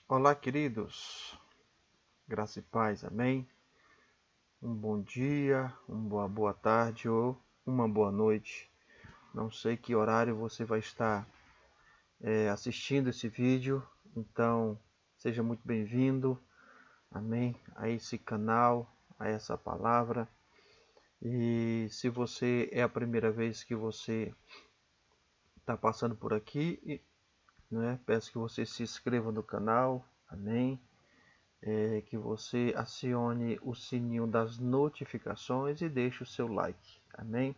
Olá, queridos, graça e paz, amém? Um bom dia, uma boa tarde ou uma boa noite. Não sei que horário você vai estar assistindo esse vídeo, então seja muito bem-vindo, amém? A esse canal, a essa palavra. E se você é a primeira vez que você está passando por aqui, né, peço que você se inscreva no canal, amém? Que você acione o sininho das notificações e deixe o seu like, amém?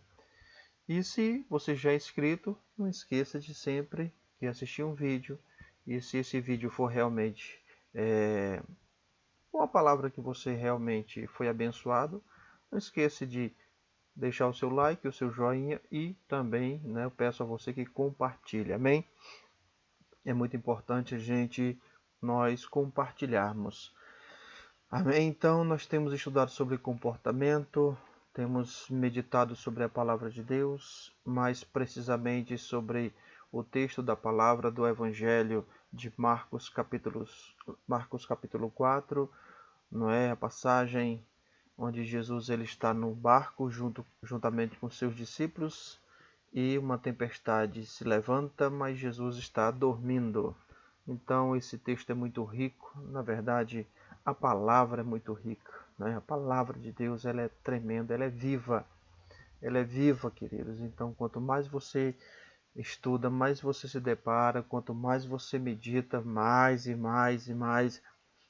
E se você já é inscrito, não esqueça de sempre de assistir um vídeo, e se esse vídeo for realmente uma palavra que você realmente foi abençoado, não esqueça de deixar o seu like, o seu joinha e também, né, eu peço a você que compartilhe, amém? É muito importante nós compartilharmos. Amém? Então, nós temos estudado sobre comportamento, temos meditado sobre a palavra de Deus, mais precisamente sobre o texto da palavra do Evangelho de Marcos capítulo 4, não é? A passagem onde Jesus ele está no barco juntamente com seus discípulos e uma tempestade se levanta, mas Jesus está dormindo. Então, esse texto é muito rico, na verdade, a palavra é muito rica, né? A palavra de Deus ela é tremenda, ela é viva, queridos. Então, quanto mais você estuda, mais você se depara, quanto mais você medita, mais e mais e mais,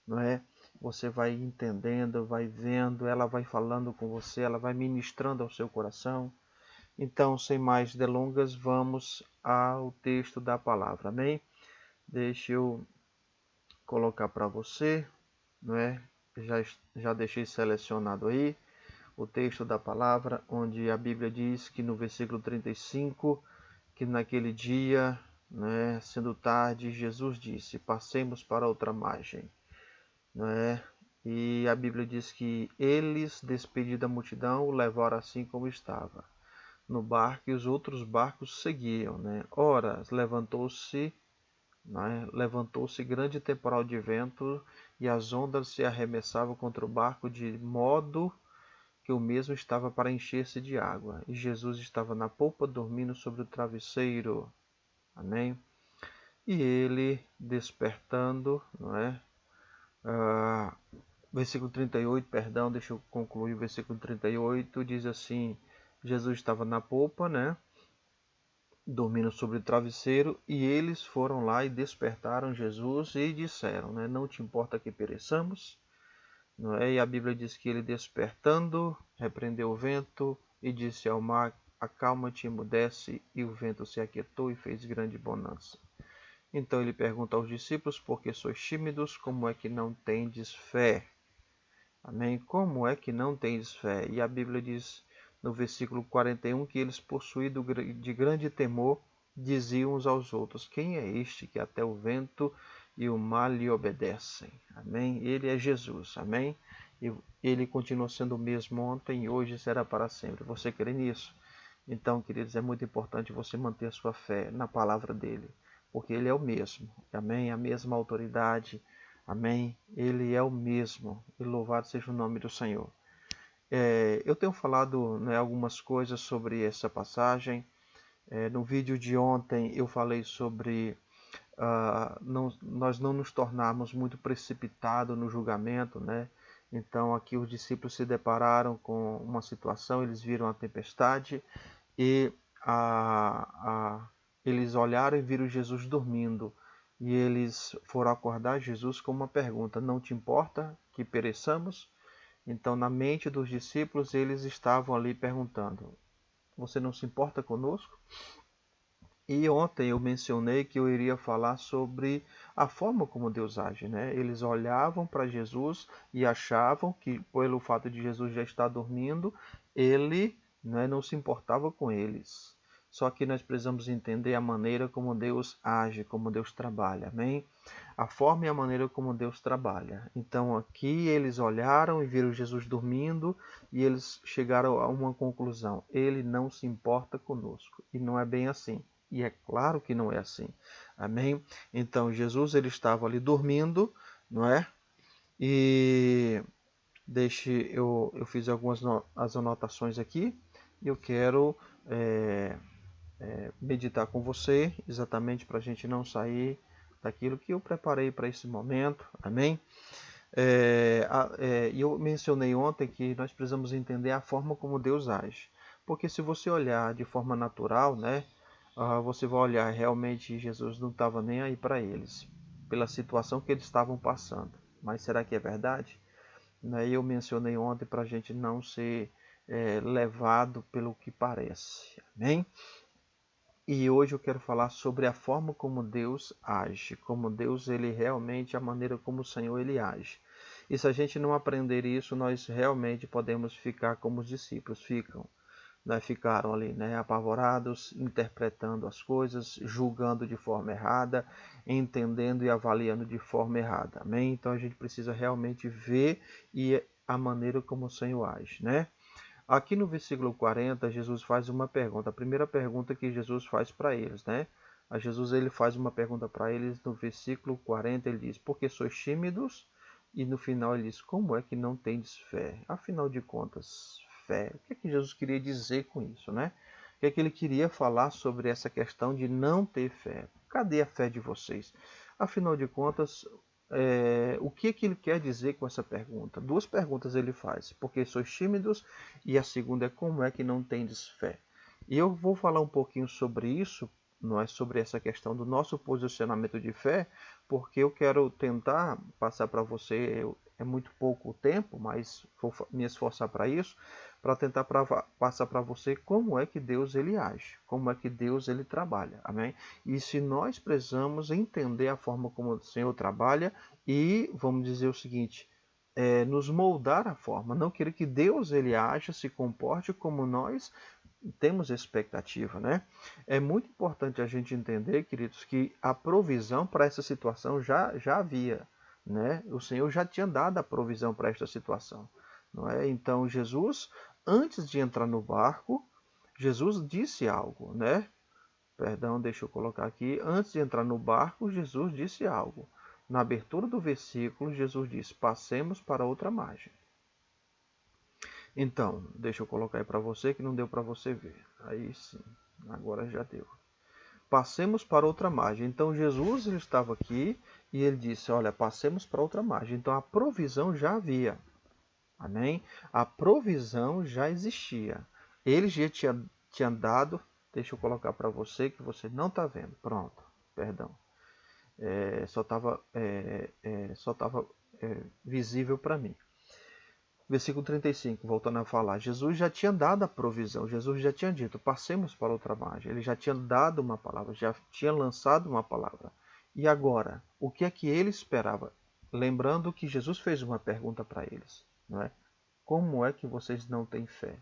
não é? Você vai entendendo, vai vendo, ela vai falando com você, ela vai ministrando ao seu coração. Então, sem mais delongas, vamos ao texto da palavra, amém? Deixa eu colocar para você, não é? Já deixei selecionado aí o texto da palavra, onde a Bíblia diz que no versículo 35, que naquele dia, né, sendo tarde, Jesus disse: passemos para outra margem, não é? E a Bíblia diz que eles, despedidos da multidão, o levaram assim como estava no barco, e os outros barcos seguiam, né? Ora, levantou-se grande temporal de vento, e as ondas se arremessavam contra o barco, de modo que o mesmo estava para encher-se de água. E Jesus estava na polpa, dormindo sobre o travesseiro. Amém? E ele, despertando, não é? Versículo 38, perdão, deixa eu concluir o versículo 38, diz assim: Jesus estava na polpa, né? Dormindo sobre o travesseiro, e eles foram lá e despertaram Jesus e disseram, né, não te importa que pereçamos? Não é? E a Bíblia diz que ele, despertando, repreendeu o vento e disse ao mar: acalma-te, emudece, e o vento se aquietou e fez grande bonança. Então ele pergunta aos discípulos: por que sois tímidos? Como é que não tendes fé? Amém? Como é que não tendes fé? E a Bíblia diz no versículo 41 que eles, possuídos de grande temor, diziam uns aos outros: quem é este que até o vento e o mar lhe obedecem? Amém? Ele é Jesus. Amém? E ele continua sendo o mesmo ontem e hoje será para sempre. Você crê nisso? Então, queridos, é muito importante você manter a sua fé na palavra dele, porque ele é o mesmo. Amém? A mesma autoridade. Amém? Ele é o mesmo. E louvado seja o nome do Senhor. Eu tenho falado, né, algumas coisas sobre essa passagem. No vídeo de ontem eu falei sobre nós não nos tornarmos muito precipitados no julgamento, né? Então aqui os discípulos se depararam com uma situação, eles viram a tempestade e eles olharam e viram Jesus dormindo. E eles foram acordar Jesus com uma pergunta: não te importa que pereçamos? Então, na mente dos discípulos, eles estavam ali perguntando: você não se importa conosco? E ontem eu mencionei que eu iria falar sobre a forma como Deus age, né? Eles olhavam para Jesus e achavam que, pelo fato de Jesus já estar dormindo, ele, né, não se importava com eles. Só que nós precisamos entender a maneira como Deus age, como Deus trabalha, amém? A forma e a maneira como Deus trabalha. Então aqui eles olharam e viram Jesus dormindo e eles chegaram a uma conclusão: ele não se importa conosco. E não é bem assim. E é claro que não é assim. Amém? Então, Jesus ele estava ali dormindo, não é? E eu fiz algumas as anotações aqui e eu quero meditar com você, exatamente para a gente não sair daquilo que eu preparei para esse momento. Amém? Eu mencionei ontem que nós precisamos entender a forma como Deus age. Porque se você olhar de forma natural, né, você vai olhar realmente Jesus não estava nem aí para eles, pela situação que eles estavam passando. Mas será que é verdade? Eu mencionei ontem para a gente não ser levado pelo que parece. Amém? E hoje eu quero falar sobre a forma como Deus age, como Deus ele realmente, a maneira como o Senhor ele age. E se a gente não aprender isso, nós realmente podemos ficar como os discípulos ficam. Ficaram ali, apavorados, interpretando as coisas, julgando de forma errada, entendendo e avaliando de forma errada. Amém? Então a gente precisa realmente ver e a maneira como o Senhor age, né? Aqui no versículo 40, Jesus faz uma pergunta. A primeira pergunta que Jesus faz para eles, né? A Jesus ele faz uma pergunta para eles no versículo 40, ele diz: "Por que sois tímidos?" E no final ele diz: "Como é que não tendes fé?" Afinal de contas, fé. O que é que Jesus queria dizer com isso, né? O que é que ele queria falar sobre essa questão de não ter fé? Cadê a fé de vocês? Afinal de contas, o que ele quer dizer com essa pergunta? Duas perguntas ele faz. Por que sois tímidos? E a segunda é: como é que não tendes fé? E eu vou falar um pouquinho sobre isso, não é, sobre essa questão do nosso posicionamento de fé, porque eu quero tentar passar para você, é muito pouco tempo, mas vou me esforçar para isso, para tentar passar para você como é que Deus ele age, como é que Deus ele trabalha, amém? E se nós precisamos entender a forma como o Senhor trabalha e, vamos dizer o seguinte, nos moldar a forma, não querer que Deus ele haja, se comporte como nós temos expectativa, né? É muito importante a gente entender, queridos, que a provisão para essa situação já havia, né? O Senhor já tinha dado a provisão para esta situação, não é? Então Jesus, antes de entrar no barco, Jesus disse algo, né? Perdão, deixa eu colocar aqui. Antes de entrar no barco, Jesus disse algo. Na abertura do versículo, Jesus disse: "Passemos para outra margem." Então, deixa eu colocar aí para você que não deu para você ver. Aí sim, agora já deu. Passemos para outra margem. Então Jesus ele estava aqui e ele disse: "Olha, passemos para outra margem." Então a provisão já havia. Amém? A provisão já existia. Ele já tinha dado. Deixa eu colocar para você que você não está vendo. Pronto, perdão. Só estava visível para mim. Versículo 35, voltando a falar, Jesus já tinha dado a provisão, Jesus já tinha dito: "Passemos para outra margem." Ele já tinha dado uma palavra, já tinha lançado uma palavra. E agora, o que é que ele esperava? Lembrando que Jesus fez uma pergunta para eles, não é? Como é que vocês não têm fé?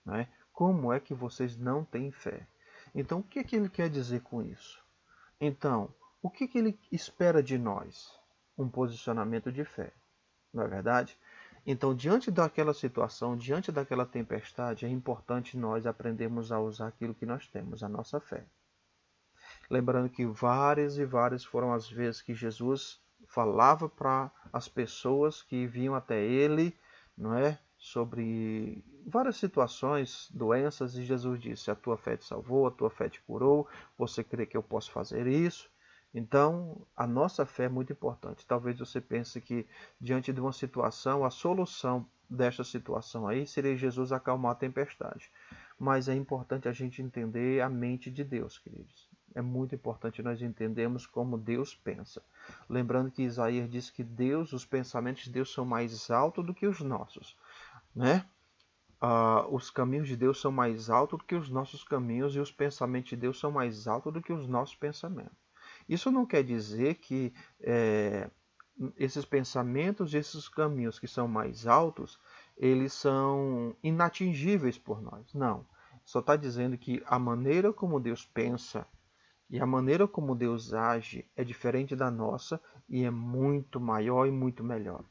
Não é? Como é que vocês não têm fé? Então, o que é que ele quer dizer com isso? Então, o que ele espera de nós? Um posicionamento de fé, não é verdade? Então, diante daquela situação, diante daquela tempestade, é importante nós aprendermos a usar aquilo que nós temos, a nossa fé. Lembrando que várias e várias foram as vezes que Jesus falava para as pessoas que vinham até ele, não é? Sobre várias situações, doenças, e Jesus disse: "A tua fé te salvou, a tua fé te curou, você crê que eu posso fazer isso?" Então, a nossa fé é muito importante. Talvez você pense que, diante de uma situação, a solução desta situação aí seria Jesus acalmar a tempestade. Mas é importante a gente entender a mente de Deus, queridos. É muito importante nós entendermos como Deus pensa. Lembrando que Isaías diz que os pensamentos de Deus são mais altos do que os nossos, né? Os caminhos de Deus são mais altos do que os nossos caminhos e os pensamentos de Deus são mais altos do que os nossos pensamentos. Isso não quer dizer que esses pensamentos, esses caminhos que são mais altos, eles são inatingíveis por nós. Não. Só está dizendo que a maneira como Deus pensa e a maneira como Deus age é diferente da nossa e é muito maior e muito melhor.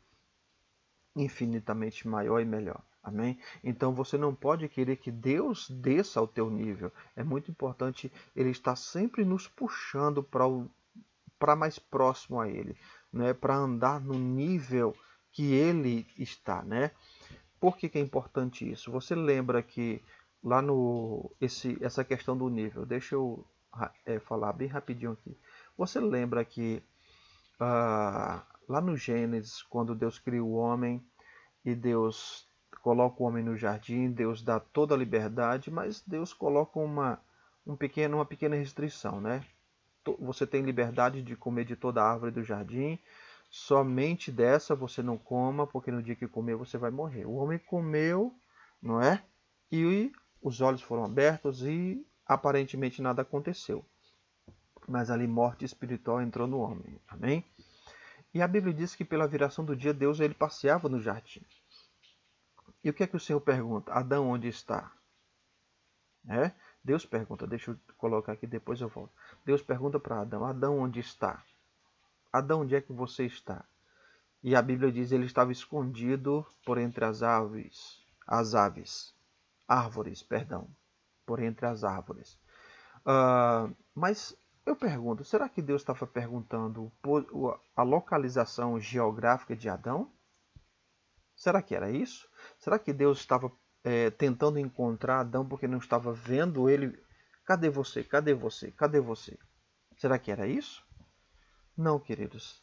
Infinitamente maior e melhor. Amém? Então você não pode querer que Deus desça ao teu nível. É muito importante, Ele está sempre nos puxando para mais próximo a Ele, né? Para andar no nível que Ele está, né? Por que é importante isso? Você lembra que lá no essa questão do nível, deixa eu falar bem rapidinho aqui. Você lembra que lá no Gênesis, quando Deus cria o homem e Deus coloca o homem no jardim, Deus dá toda a liberdade, mas Deus coloca uma pequena restrição, né? Você tem liberdade de comer de toda a árvore do jardim, somente dessa você não coma, porque no dia que comer você vai morrer. O homem comeu, não é? E os olhos foram abertos e aparentemente nada aconteceu. Mas ali morte espiritual entrou no homem. Amém? E a Bíblia diz que pela viração do dia Deus ele passeava no jardim. E o que é que o Senhor pergunta? Adão, onde está? É? Deus pergunta, deixa eu colocar aqui, depois eu volto. Deus pergunta para Adão, Adão, onde está? Adão, onde é que você está? E a Bíblia diz que ele estava escondido por entre árvores, perdão, por entre as árvores. Mas eu pergunto, será que Deus estava perguntando a localização geográfica de Adão? Será que era isso? Será que Deus estava tentando encontrar Adão porque não estava vendo ele? Cadê você? Cadê você? Cadê você? Será que era isso? Não, queridos.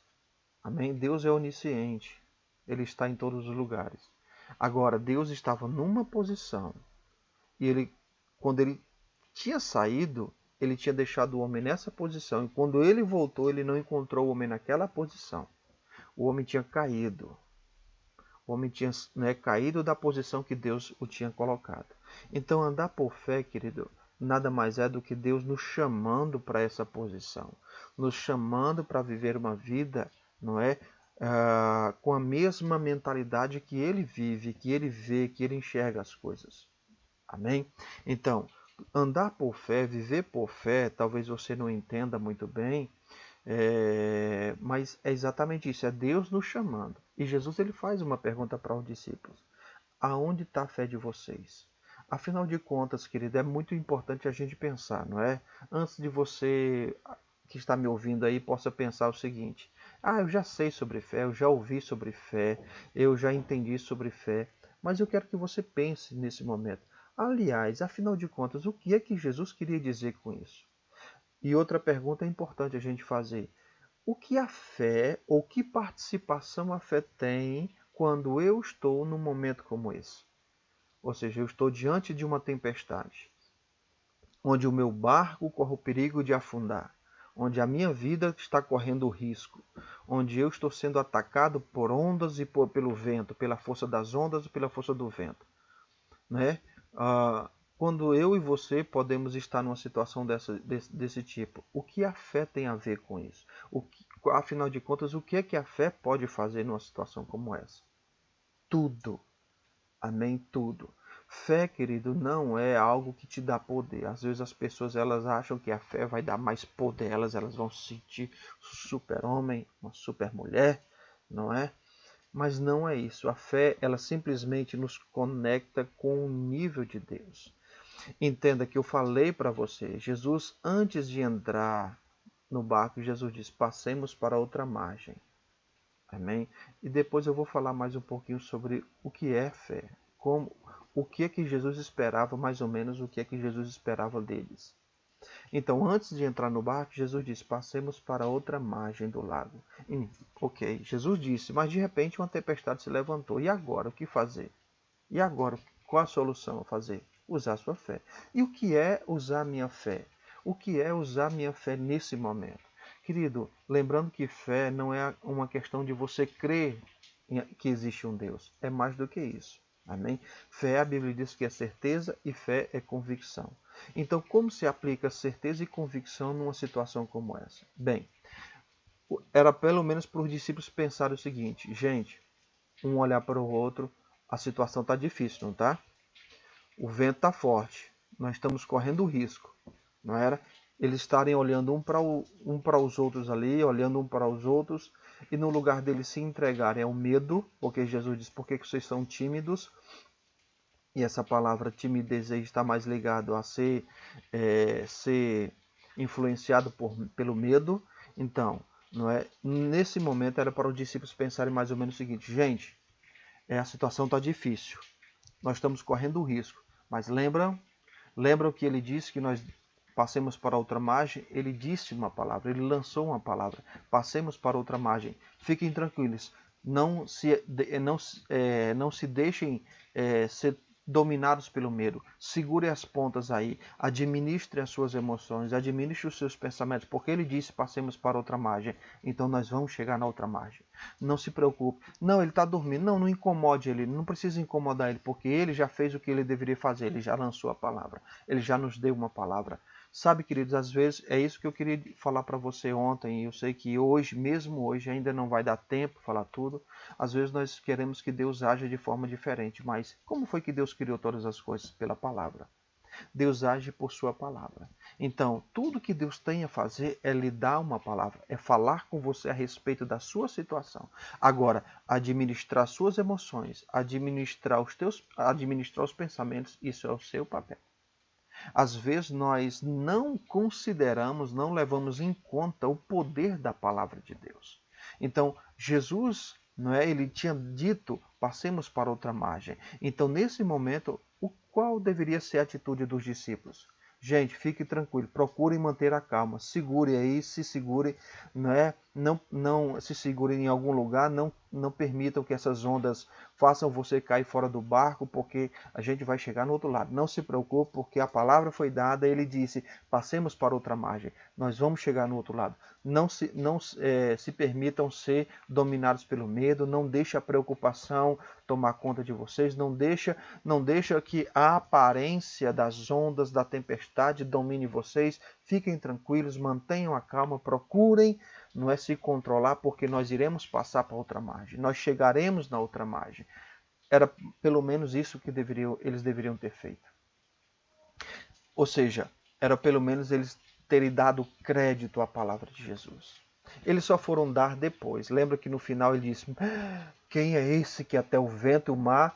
Amém? Deus é onisciente. Ele está em todos os lugares. Agora, Deus estava numa posição e quando ele tinha saído, ele tinha deixado o homem nessa posição. E quando ele voltou, ele não encontrou o homem naquela posição. O homem tinha caído. O homem tinha caído da posição que Deus o tinha colocado. Então, andar por fé, querido, nada mais é do que Deus nos chamando para essa posição, nos chamando para viver uma vida, não é, com a mesma mentalidade que Ele vive, que Ele vê, que Ele enxerga as coisas. Amém? Então, andar por fé, viver por fé, talvez você não entenda muito bem, mas é exatamente isso, é Deus nos chamando. E Jesus ele faz uma pergunta para os discípulos: aonde está a fé de vocês? Afinal de contas, querido, é muito importante a gente pensar, não é? Antes de você que está me ouvindo aí possa pensar o seguinte: eu já sei sobre fé, eu já ouvi sobre fé, eu já entendi sobre fé, mas eu quero que você pense nesse momento. Aliás, afinal de contas, o que é que Jesus queria dizer com isso? E outra pergunta é importante a gente fazer: o que a fé ou que participação a fé tem quando eu estou num momento como esse? Ou seja, eu estou diante de uma tempestade, onde o meu barco corre o perigo de afundar, onde a minha vida está correndo risco, onde eu estou sendo atacado por ondas e pelo vento, pela força das ondas e pela força do vento, né? Quando eu e você podemos estar numa situação desse tipo, o que a fé tem a ver com isso? Afinal de contas, o que é que a fé pode fazer numa situação como essa? Tudo. Amém? Tudo. Fé, querido, não é algo que te dá poder. Às vezes as pessoas elas acham que a fé vai dar mais poder, elas vão se sentir super-homem, uma super-mulher, não é? Mas não é isso. A fé, ela simplesmente nos conecta com o nível de Deus. Entenda que eu falei para você, Jesus, antes de entrar no barco, Jesus disse, passemos para outra margem. Amém? E depois eu vou falar mais um pouquinho sobre o que é fé. O que é que Jesus esperava, mais ou menos, o que é que Jesus esperava deles. Então, antes de entrar no barco, Jesus disse, passemos para outra margem do lago. Ok, Jesus disse, mas de repente uma tempestade se levantou. E agora, o que fazer? E agora, qual a solução a fazer? Usar a sua fé. E o que é usar a minha fé? O que é usar a minha fé nesse momento? Querido, lembrando que fé não é uma questão de você crer que existe um Deus. É mais do que isso. Amém? Fé, a Bíblia diz que é certeza e fé é convicção. Então, como se aplica certeza e convicção numa situação como essa? Bem, era pelo menos para os discípulos pensarem o seguinte: gente, um olhar para o outro, a situação está difícil, não está? O vento está forte, nós estamos correndo risco, não era? Eles estarem olhando um para os outros ali, olhando um para os outros, e no lugar deles se entregarem ao medo, porque Jesus diz, por que vocês são tímidos? e essa palavra timidez aí está mais ligado a ser influenciado pelo medo. Então, não é? Nesse momento era para os discípulos pensarem mais ou menos o seguinte: gente, a situação está difícil, nós estamos correndo risco, mas lembram que ele disse que nós passemos para outra margem? Ele disse uma palavra, ele lançou uma palavra: passemos para outra margem, fiquem tranquilos, não se deixem ser dominados pelo medo. Segure as pontas aí, administre as suas emoções, administre os seus pensamentos, porque ele disse: passemos para outra margem, então nós vamos chegar na outra margem. Não se preocupe. Não, ele está dormindo. Não incomode ele, não precisa incomodar ele, porque ele já fez o que ele deveria fazer, ele já lançou a palavra, ele já nos deu uma palavra. Sabe, queridos, às vezes é isso que eu queria falar para você ontem, e eu sei que hoje, mesmo hoje, ainda não vai dar tempo falar tudo. Às vezes nós queremos que Deus haja de forma diferente, mas como foi que Deus criou todas as coisas? Pela palavra. Deus age por sua palavra. Então, tudo que Deus tem a fazer é lhe dar uma palavra, é falar com você a respeito da sua situação. Agora, administrar suas emoções, administrar os pensamentos, isso é o seu papel. Às vezes nós não consideramos, não levamos em conta o poder da palavra de Deus. Então, Jesus, não é? Ele tinha dito: passemos para outra margem. Então, nesse momento, qual deveria ser a atitude dos discípulos? Gente, fique tranquilo, procurem manter a calma, segure aí, se segure, não se segure em algum lugar, não permitam que essas ondas façam você cair fora do barco, porque a gente vai chegar no outro lado. Não se preocupe, porque a palavra foi dada, ele disse: passemos para outra margem, nós vamos chegar no outro lado. Não se permitam ser dominados pelo medo, não deixe a preocupação tomar conta de vocês, não deixa que a aparência das ondas, da tempestade domine vocês. Fiquem tranquilos, mantenham a calma, procurem não é se controlar, porque nós iremos passar para outra margem, nós chegaremos na outra margem. Era pelo menos isso que eles deveriam ter feito. Ou seja, era pelo menos eles terem dado crédito à palavra de Jesus. Eles só foram dar depois. Lembra que no final ele disse: quem é esse que até o vento e o mar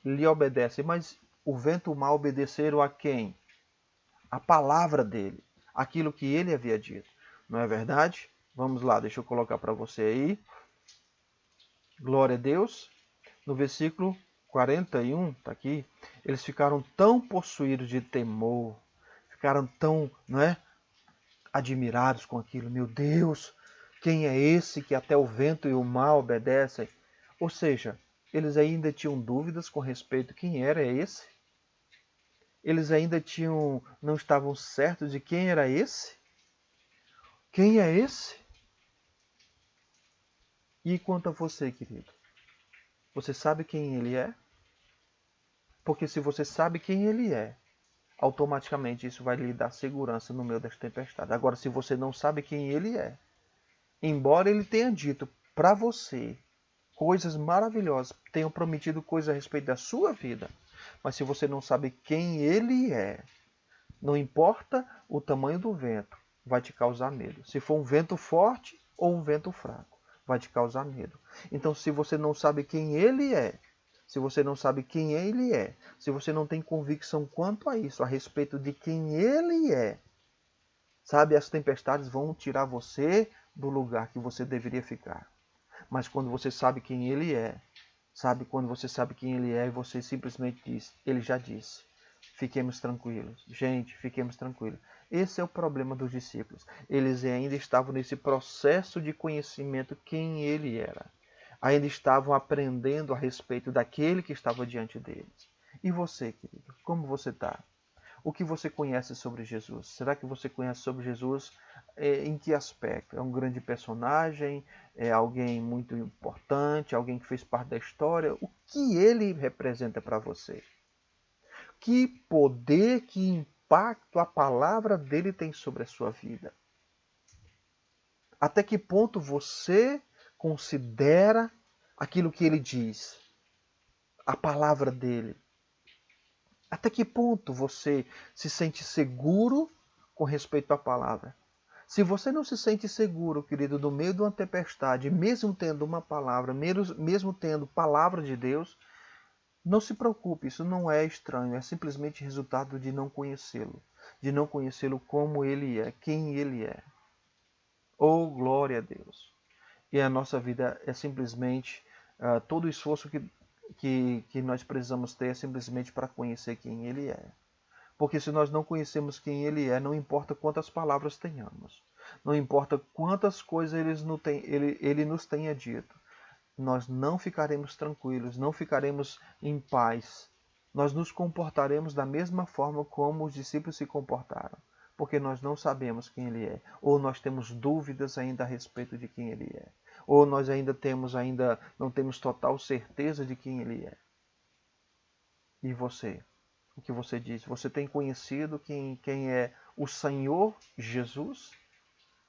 lhe obedecem? Mas o vento e o mar obedeceram a quem? A palavra dele, aquilo que ele havia dito. Não é verdade? Vamos lá, deixa eu colocar para você aí. Glória a Deus. No versículo 41, está aqui. Eles ficaram tão possuídos de temor, ficaram tão, admirados com aquilo. Meu Deus, quem é esse que até o vento e o mar obedecem? Ou seja, eles ainda tinham dúvidas com respeito a quem era esse? Eles ainda não estavam certos de quem era esse? Quem é esse? E quanto a você, querido? Você sabe quem ele é? Porque se você sabe quem ele é, automaticamente isso vai lhe dar segurança no meio das tempestades. Agora, se você não sabe quem ele é, embora ele tenha dito para você coisas maravilhosas, tenha prometido coisas a respeito da sua vida, mas se você não sabe quem ele é, não importa o tamanho do vento, vai te causar medo. Se for um vento forte ou um vento fraco, vai te causar medo. Então, se você não sabe quem ele é, se você não sabe quem ele é, se você não tem convicção quanto a isso, a respeito de quem ele é, sabe, as tempestades vão tirar você do lugar que você deveria ficar. Mas quando você sabe quem ele é, quando você sabe quem ele é e você simplesmente diz: ele já disse. Fiquemos tranquilos. Gente, fiquemos tranquilos. Esse é o problema dos discípulos. Eles ainda estavam nesse processo de conhecimento quem ele era. Ainda estavam aprendendo a respeito daquele que estava diante deles. E você, querido, como você está? O que você conhece sobre Jesus? Será que você conhece sobre Jesus em que aspecto? É um grande personagem? É alguém muito importante? Alguém que fez parte da história? O que ele representa para você? Que poder, que impacto a palavra dele tem sobre a sua vida? Até que ponto você considera aquilo que ele diz, a palavra dele? Até que ponto você se sente seguro com respeito à palavra? Se você não se sente seguro, querido, no meio de uma tempestade, mesmo tendo uma palavra, mesmo tendo palavra de Deus, Não se preocupe, isso não é estranho, é simplesmente resultado de não conhecê-lo como ele é, quem ele é. Oh, glória a Deus! E a nossa vida é simplesmente, todo o esforço que nós precisamos ter é simplesmente para conhecer quem ele é. Porque se nós não conhecemos quem ele é, não importa quantas palavras tenhamos, não importa quantas coisas ele nos tenha dito, nós não ficaremos tranquilos, não ficaremos em paz. Nós nos comportaremos da mesma forma como os discípulos se comportaram, porque nós não sabemos quem ele é, ou nós temos dúvidas ainda a respeito de quem ele é, ou nós não temos total certeza de quem ele é. E você? O que você diz? Você tem conhecido quem é o Senhor Jesus?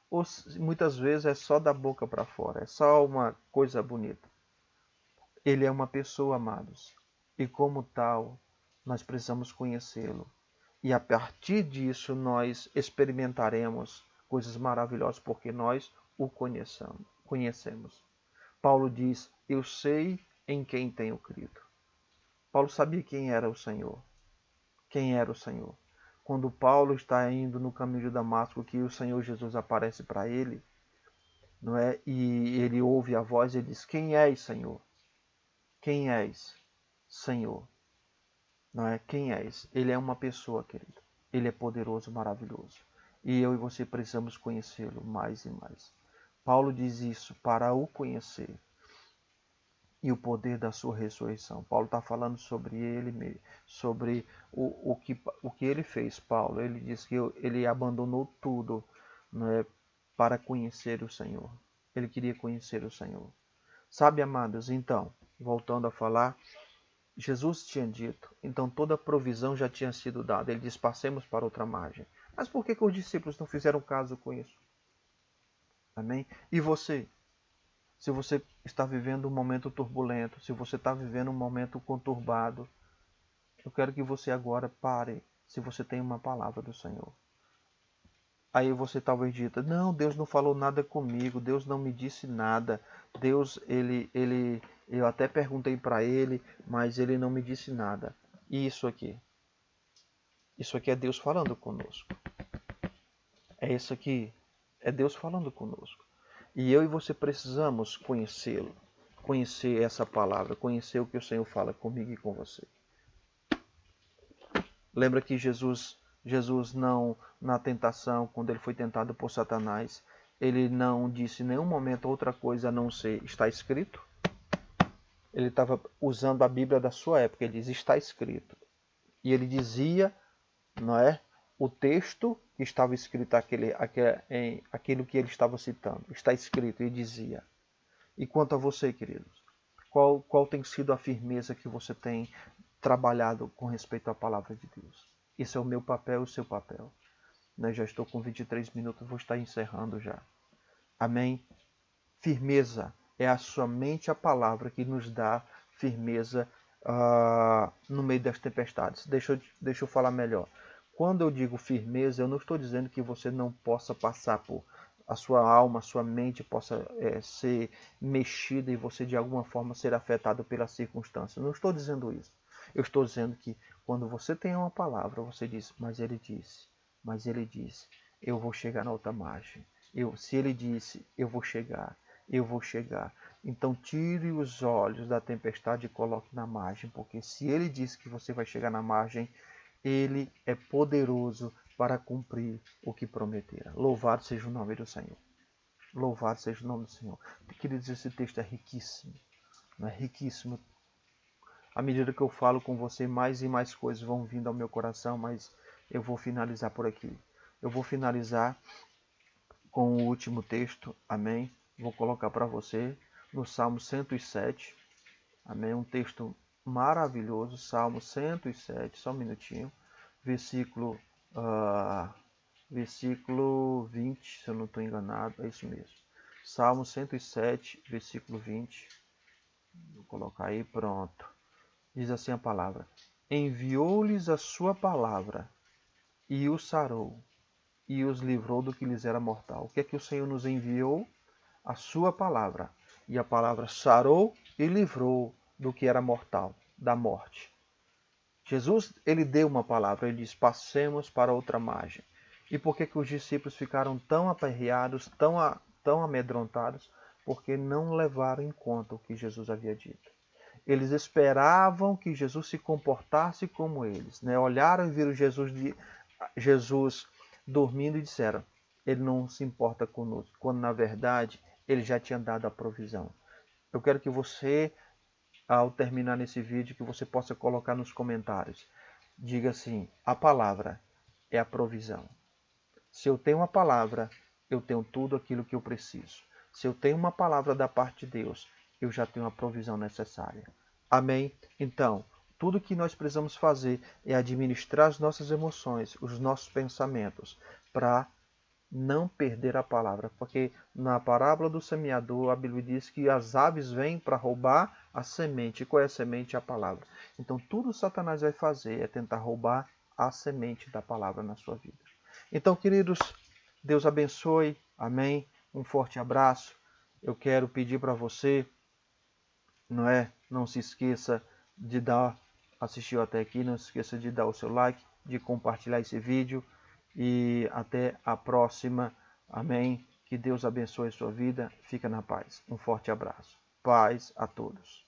Ou muitas vezes é só da boca para fora, é só uma coisa bonita? Ele é uma pessoa, amados, e como tal, nós precisamos conhecê-lo. E a partir disso nós experimentaremos coisas maravilhosas, porque nós o conhecemos. Paulo diz, eu sei em quem tenho crido. Paulo sabia quem era o Senhor. Quem era o Senhor? Quando Paulo está indo no caminho de Damasco, que o Senhor Jesus aparece para ele, não é? E ele ouve a voz e diz, quem és, Senhor? Quem és, Senhor? Não é? Quem és? Ele é uma pessoa, querido. Ele é poderoso, maravilhoso. E eu e você precisamos conhecê-lo mais e mais. Paulo diz isso para o conhecer e o poder da sua ressurreição. Paulo está falando sobre ele, sobre o que ele fez, Paulo. Ele diz que ele abandonou tudo, né, para conhecer o Senhor. Ele queria conhecer o Senhor. Sabe, amados, então, voltando a falar, Jesus tinha dito, então toda a provisão já tinha sido dada. Ele diz, passemos para outra margem. Mas por que os discípulos não fizeram caso com isso? Amém? E você? Se você está vivendo um momento turbulento, se você está vivendo um momento conturbado, eu quero que você agora pare, se você tem uma palavra do Senhor. Aí você talvez diga, não, Deus não falou nada comigo, Deus não me disse nada, Deus, eu até perguntei para ele, mas ele não me disse nada. E isso aqui é Deus falando conosco. É isso aqui, é Deus falando conosco. E eu e você precisamos conhecê-lo, conhecer essa palavra, conhecer o que o Senhor fala comigo e com você. Lembra que Jesus não, na tentação, quando ele foi tentado por Satanás, ele não disse em nenhum momento outra coisa a não ser está escrito? Ele estava usando a Bíblia da sua época, ele diz está escrito. E ele dizia, não é, o texto que estava escrito, aquilo que ele estava citando. Está escrito, e dizia. E quanto a você, queridos? Qual tem sido a firmeza que você tem trabalhado com respeito à palavra de Deus? Esse é o meu papel e o seu papel. Já estou com 23 minutos, vou estar encerrando já. Amém? Firmeza é somente a palavra que nos dá firmeza no meio das tempestades. Deixa eu falar melhor. Quando eu digo firmeza, eu não estou dizendo que você não possa passar por a sua alma, a sua mente possa ser mexida e você de alguma forma ser afetado pela circunstância. Não estou dizendo isso. Eu estou dizendo que quando você tem uma palavra, você diz, mas ele disse, eu vou chegar na outra margem. Se ele disse, eu vou chegar. Então tire os olhos da tempestade e coloque na margem, porque se ele disse que você vai chegar na margem, ele é poderoso para cumprir o que prometera. Louvado seja o nome do Senhor. Louvado seja o nome do Senhor. Queridos, esse texto é riquíssimo. É riquíssimo. À medida que eu falo com você, mais e mais coisas vão vindo ao meu coração, mas eu vou finalizar por aqui. Eu vou finalizar com o último texto, amém? Vou colocar para você no Salmo 107, amém? Um texto maravilhoso, Salmo 107, só um minutinho, versículo 20, se eu não estou enganado, é isso mesmo. Salmo 107, versículo 20, vou colocar aí, pronto. Diz assim a palavra, enviou-lhes a sua palavra e os sarou, e os livrou do que lhes era mortal. O que é que o Senhor nos enviou? A sua palavra. E a palavra sarou e livrou do que era mortal. da morte. Jesus, ele deu uma palavra, ele diz, passemos para outra margem. E por que os discípulos ficaram tão aperreados, tão amedrontados? Porque não levaram em conta o que Jesus havia dito. Eles esperavam que Jesus se comportasse como eles, né? Olharam e viram Jesus dormindo e disseram, ele não se importa conosco, quando na verdade ele já tinha dado a provisão. Eu quero que você, ao terminar nesse vídeo, que você possa colocar nos comentários, diga assim, a palavra é a provisão. Se eu tenho uma palavra, eu tenho tudo aquilo que eu preciso. Se eu tenho uma palavra da parte de Deus, eu já tenho a provisão necessária. Amém? Então, tudo que nós precisamos fazer é administrar as nossas emoções, os nossos pensamentos, para não perder a palavra. Porque na parábola do semeador, a Bíblia diz que as aves vêm para roubar a semente. E qual é a semente? A palavra. Então, tudo Satanás vai fazer é tentar roubar a semente da palavra na sua vida. Então, queridos, Deus abençoe. Amém? Um forte abraço. Eu quero pedir para você, não se esqueça de assistiu até aqui, não se esqueça de dar o seu like, de compartilhar esse vídeo e até a próxima. Amém? Que Deus abençoe a sua vida. Fica na paz. Um forte abraço. Paz a todos.